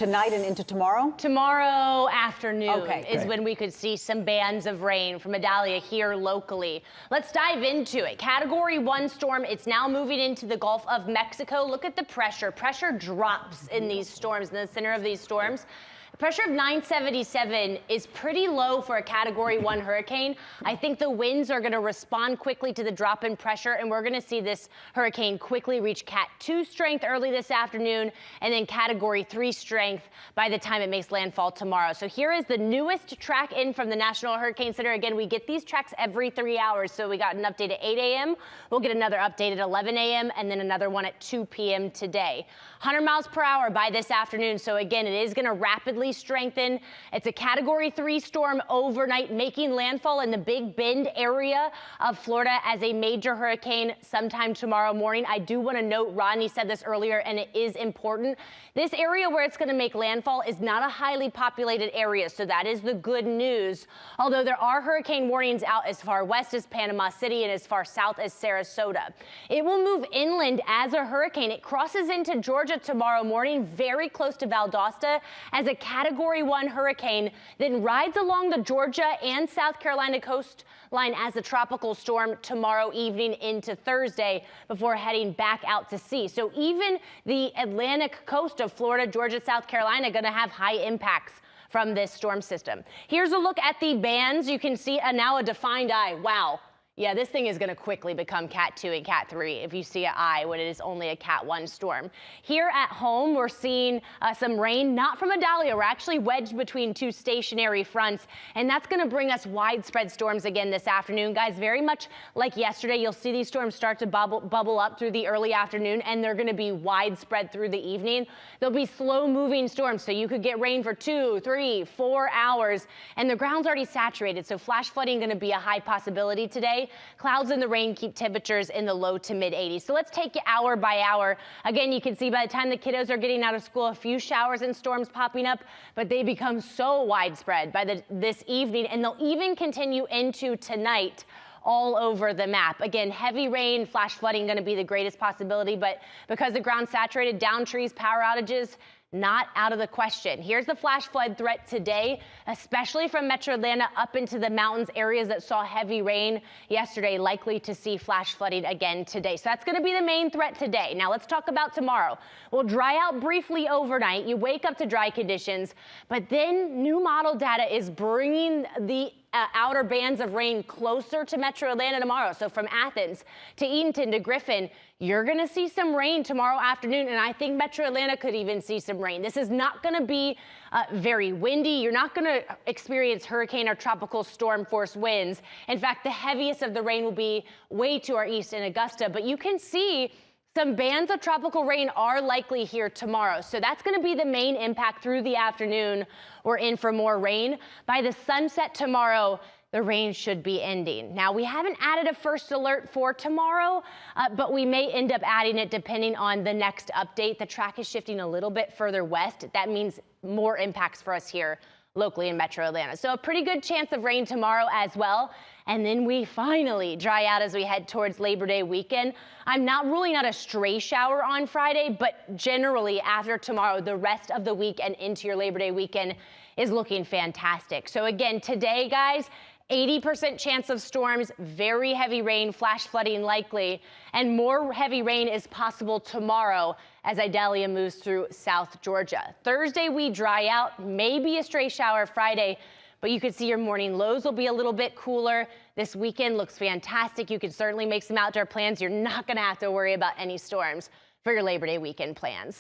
Tonight and into tomorrow? Tomorrow afternoon is good. when we could see some bands of rain from Idalia here locally. Let's dive into it. Category 1 storm, it's now moving into the Gulf of Mexico. Look at the pressure. Pressure drops in these storms, in the center of these storms. The pressure of 977 is pretty low for a Category 1 hurricane. I think the winds are going to respond quickly to the drop in pressure, and we're going to see this hurricane quickly reach Cat 2 strength early this afternoon, and then Category 3 strength by the time it makes landfall tomorrow. So here is the newest track in from the National Hurricane Center. Again, we get these tracks every 3 hours, so we got an update at 8 a.m. We'll get another update at 11 a.m. and then another one at 2 p.m. today. 100 miles per hour by this afternoon, so again, it is going to rapidly strengthen. It's a Category 3 storm overnight, making landfall in the Big Bend area of Florida as a major hurricane sometime tomorrow morning. I do want to note, Rodney said this earlier, and it is important. This area where it's going to make landfall is not a highly populated area, so that is the good news. Although there are hurricane warnings out as far west as Panama City and as far south as Sarasota. It will move inland as a hurricane. It crosses into Georgia tomorrow morning, very close to Valdosta as a Category 1 hurricane, then rides along the Georgia and South Carolina coastline as a tropical storm tomorrow evening into Thursday before heading back out to sea. So even the Atlantic coast of Florida, Georgia, South Carolina going to have high impacts from this storm system. Here's a look at the bands. You can see now a defined eye. Wow. Yeah, this thing is going to quickly become Cat 2 and Cat 3 if you see an eye when it is only a Cat 1 storm. Here at home, we're seeing some rain, not from Idalia. We're actually wedged between two stationary fronts, and that's going to bring us widespread storms again this afternoon. Guys, very much like yesterday, you'll see these storms start to bubble up through the early afternoon, and they're going to be widespread through the evening. They'll be slow-moving storms, so you could get rain for 2, 3, 4 hours, and the ground's already saturated, so flash flooding going to be a high possibility today. Clouds and the rain keep temperatures in the low to mid 80s. So let's take it hour by hour. Again, you can see by the time the kiddos are getting out of school, a few showers and storms popping up, but they become so widespread by this evening, and they'll even continue into tonight all over the map. Again, heavy rain, flash flooding going to be the greatest possibility, but because the ground's saturated, down trees, power outages, not out of the question. Here's the flash flood threat today, especially from Metro Atlanta up into the mountains, areas that saw heavy rain yesterday, likely to see flash flooding again today. So that's going to be the main threat today. Now let's talk about tomorrow. We'll dry out briefly overnight. You wake up to dry conditions, but then new model data is bringing the outer bands of rain closer to Metro Atlanta tomorrow. So from Athens to Edenton to Griffin, you're going to see some rain tomorrow afternoon, and I think Metro Atlanta could even see some rain. This is not going to be very windy. You're not going to experience hurricane or tropical storm force winds. In fact, the heaviest of the rain will be way to our east in Augusta, but you can see some bands of tropical rain are likely here tomorrow. So that's going to be the main impact through the afternoon. We're in for more rain. By the sunset tomorrow, the rain should be ending. Now, we haven't added a first alert for tomorrow, but we may end up adding it depending on the next update. The track is shifting a little bit further west. That means more impacts for us here locally in Metro Atlanta. So a pretty good chance of rain tomorrow as well. And then we finally dry out as we head towards Labor Day weekend. I'm not ruling out a stray shower on Friday, but generally after tomorrow, the rest of the week and into your Labor Day weekend is looking fantastic. So again, today, guys, 80% chance of storms, very heavy rain, flash flooding likely, and more heavy rain is possible tomorrow as Idalia moves through South Georgia. Thursday, we dry out, maybe a stray shower Friday, but you can see your morning lows will be a little bit cooler. This weekend looks fantastic. You can certainly make some outdoor plans. You're not going to have to worry about any storms for your Labor Day weekend plans.